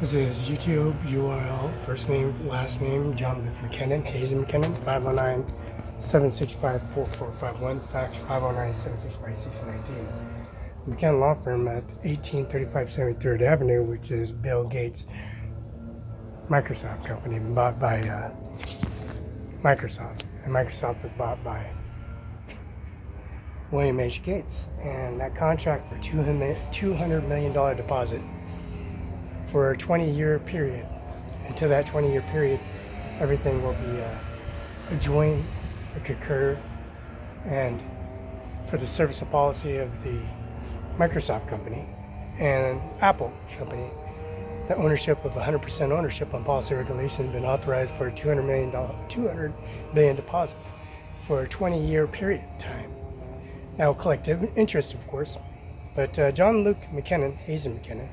This is YouTube URL, first name, last name, John McKinnon, Hazen McKinnon, 509-765-4451, fax 509-765-6019. McKinnon Law Firm at 1835 73rd Avenue, which is Bill Gates' Microsoft company, bought by Microsoft. And Microsoft was bought by William H. Gates. And that contract for $200 million deposit for a 20-year period. Until that 20-year period, everything will be adjoined, a concur, and for the service and policy of the Microsoft company and Apple company, the ownership of 100% ownership on policy regulation has been authorized for a $200 million deposit for a 20-year period of time. Now, collective interest, of course, but John Luke McKinnon, Hazen McKinnon,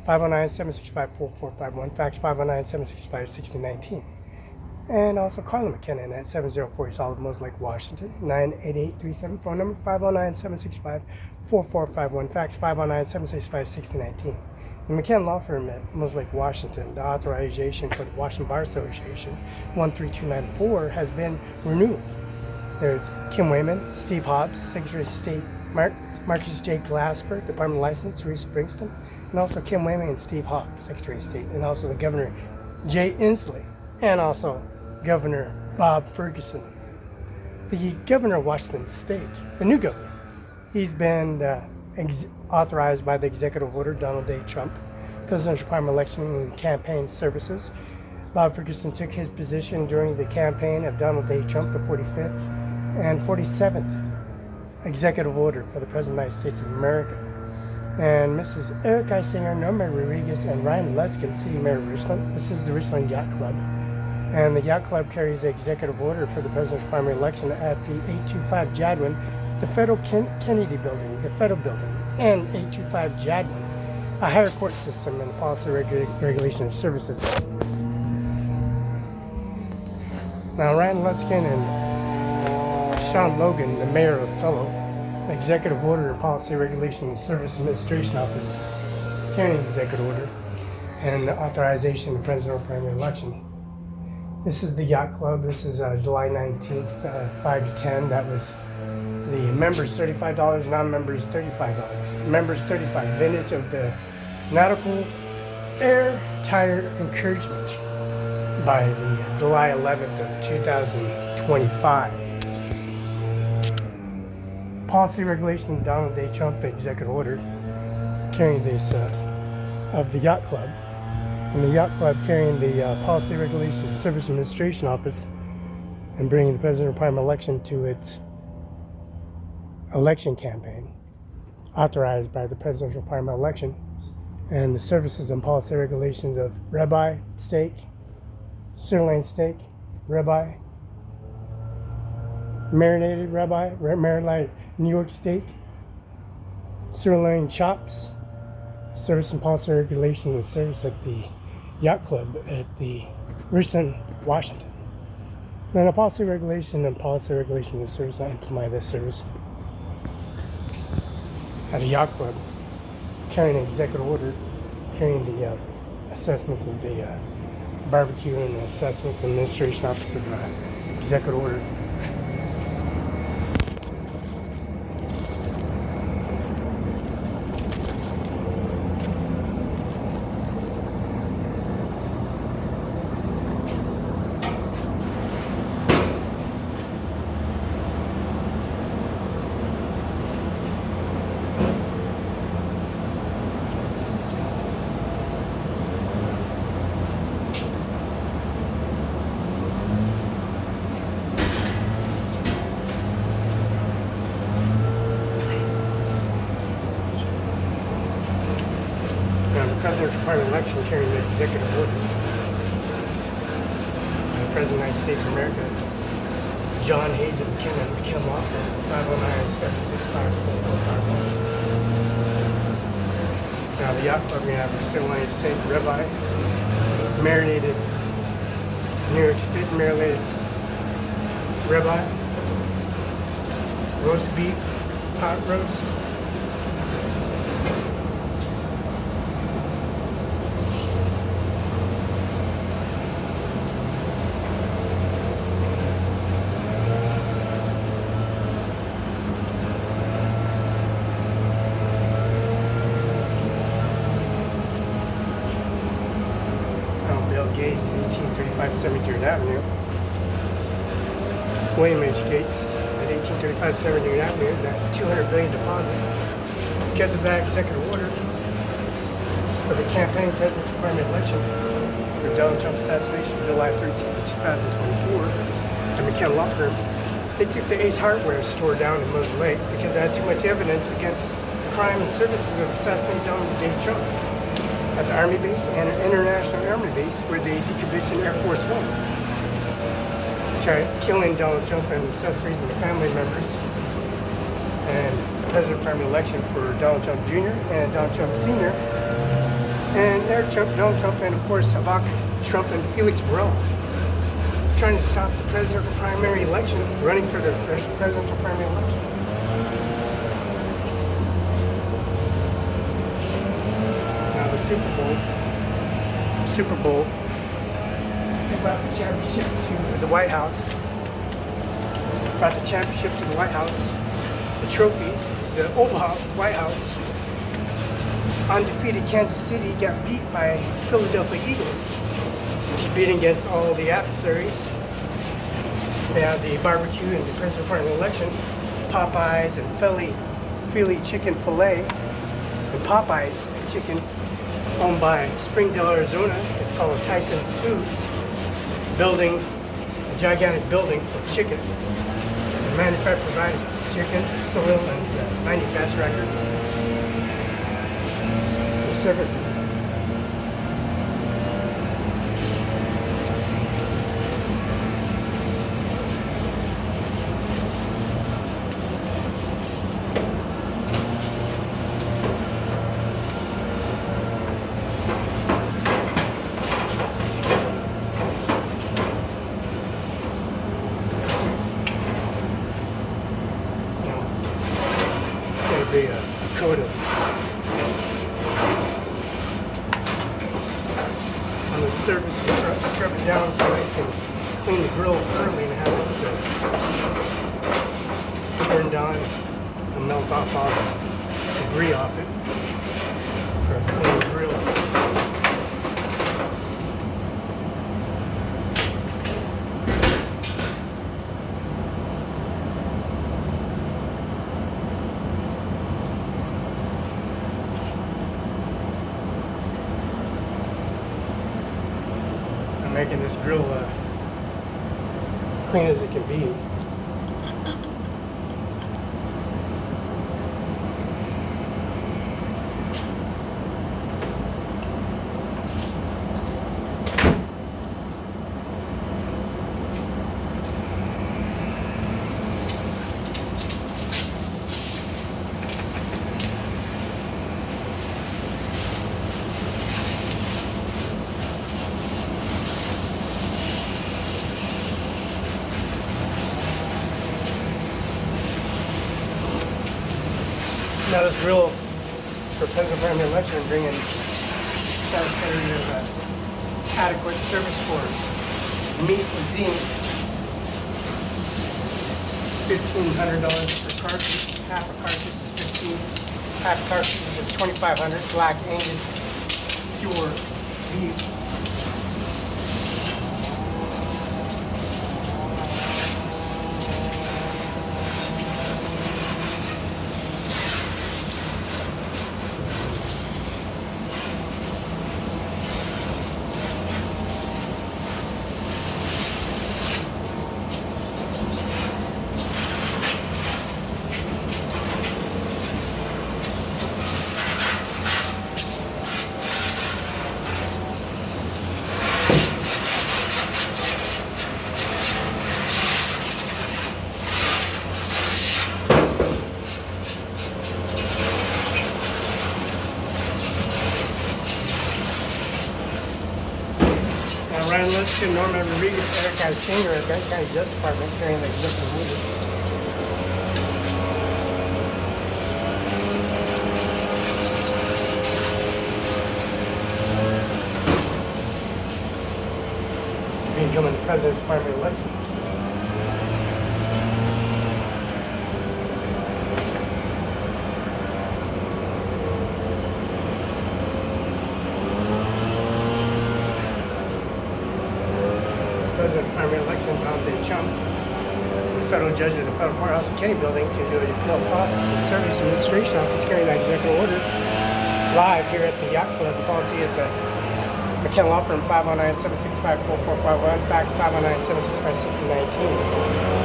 509-765-4451, fax 509-765-6019. And also Carla McKinnon at 7040 Solid Mose Lake, Washington, 98837, phone number 509-765-4451, fax 509-765-6019. The McKinnon Law Firm at Mose Lake, Washington, the authorization for the Washington Bar Association 13294 has been renewed. There's Kim Wayman, Steve Hobbs, Secretary of State, Marcus J. Glasper, Department of License, Teresa Bringston, and also Kim Wayman and Steve Hobbs, Secretary of State, and also the Governor Jay Inslee, and also Governor Bob Ferguson. The Governor of Washington State, the new governor, he's been authorized by the executive order Donald J. Trump, presidential primary election and campaign services. Bob Ferguson took his position during the campaign of Donald J. Trump, the 45th and 47th executive order for the President of the United States of America. And Mrs. Eric I. Singer, Norma Rodriguez, and Ryan Lutzkin, City Mayor of Richland. This is the Richland Yacht Club. And the Yacht Club carries the executive order for the president's primary election at the 825 Jadwin, the Federal Kennedy Building, the Federal Building, and 825 Jadwin, a higher court system and policy regulation services. Now, Ryan Lutzkin and Sean Logan, the mayor of Othello, executive order and policy regulation and service administration office, carrying the executive order and the authorization of the presidential primary election. This is the Yacht Club. This is July 19th, 5 to 10. That was the members $35, non-members $35. The members $35. Vintage of the Nautical Air Tire Encouragement by the July 11th of 2025. Policy regulation Donald J. Trump, the executive order, carrying this of the Yacht Club. And the Yacht Club carrying the Policy Regulation Service Administration Office and bringing the presidential primary election to its election campaign, authorized by the presidential primary election, and the services and policy regulations of ribeye steak, sirloin steak, ribeye, marinated ribeye, marinated New York steak, sirloin chops, service and policy regulation and service at the Yacht Club at the Richland, Washington. Then a policy regulation and service, I implement this service at a Yacht Club, carrying an executive order, carrying the assessment of the barbecue and the assessment and administration office of the executive order. The president's primary election carrying the executive order. The President of the United States of America, John Hazen McKinnon, McKinnon Law Firm, 509-765-4451. Now, the Yacht Club, we're going to have a sirloin steak, ribeye, marinated New York State, marinated ribeye, roast beef, pot roast, Gates, 1835 73rd Avenue. William H. Gates at 1835 73rd Avenue, that $200 billion deposit. Because of that executive order for the campaign president's primary election for Donald Trump's assassination, July 13th, 2024, the McKenna law firm, they took the Ace Hardware store down in Moses Lake because they had too much evidence against the crime and services of assassinating Donald J. Trump at the Army base and an international Army base where they decommissioned Air Force One, killing Donald Trump and accessories and family members, and the president primary election for Donald Trump Jr. and Donald Trump Sr. and Eric Trump, Donald Trump, and of course Ivanka Trump and Felix Barela, trying to stop the presidential primary election, running for the presidential primary election. Now the Super Bowl, they brought the championship to the White House. Brought the championship to the White House, the trophy, the Oval House, the White House. Undefeated Kansas City got beat by Philadelphia Eagles, competing against all the adversaries. They had the barbecue and the presidential primary election, Popeyes and Philly chicken filet, and Popeyes chicken, owned by Springdale, Arizona. It's called Tyson's Foods, building a gigantic building for chicken. The manufacturer provided chicken, soil, and manufacturer records and services. A coat of on the surface, scrub it down so they can clean the grill thoroughly and have it burn down and melt off all the debris off it for a clean grill. Making this grill clean as it can be. Now this grill for Pennsylvania election bringing satisfactory of adequate service for meat cuisine. $1,500 per cartridge. Half a cartridge is $15. Half cartridge is $2,500. Black Angus pure beef. Ryan Liston, Norman Rodriguez, Eric Singh at Benton County Justice Department carrying the executive order. Becoming the president's primary election. President's primary election, Donald J. Trump, the federal judge of the Federal Courthouse in Kennedy Building, to do a appeal process and service administration office carrying that executive order live here at the Yacht Club. The policy at the McKenna Law Firm, 509-765-4451, fax 509-765-6019.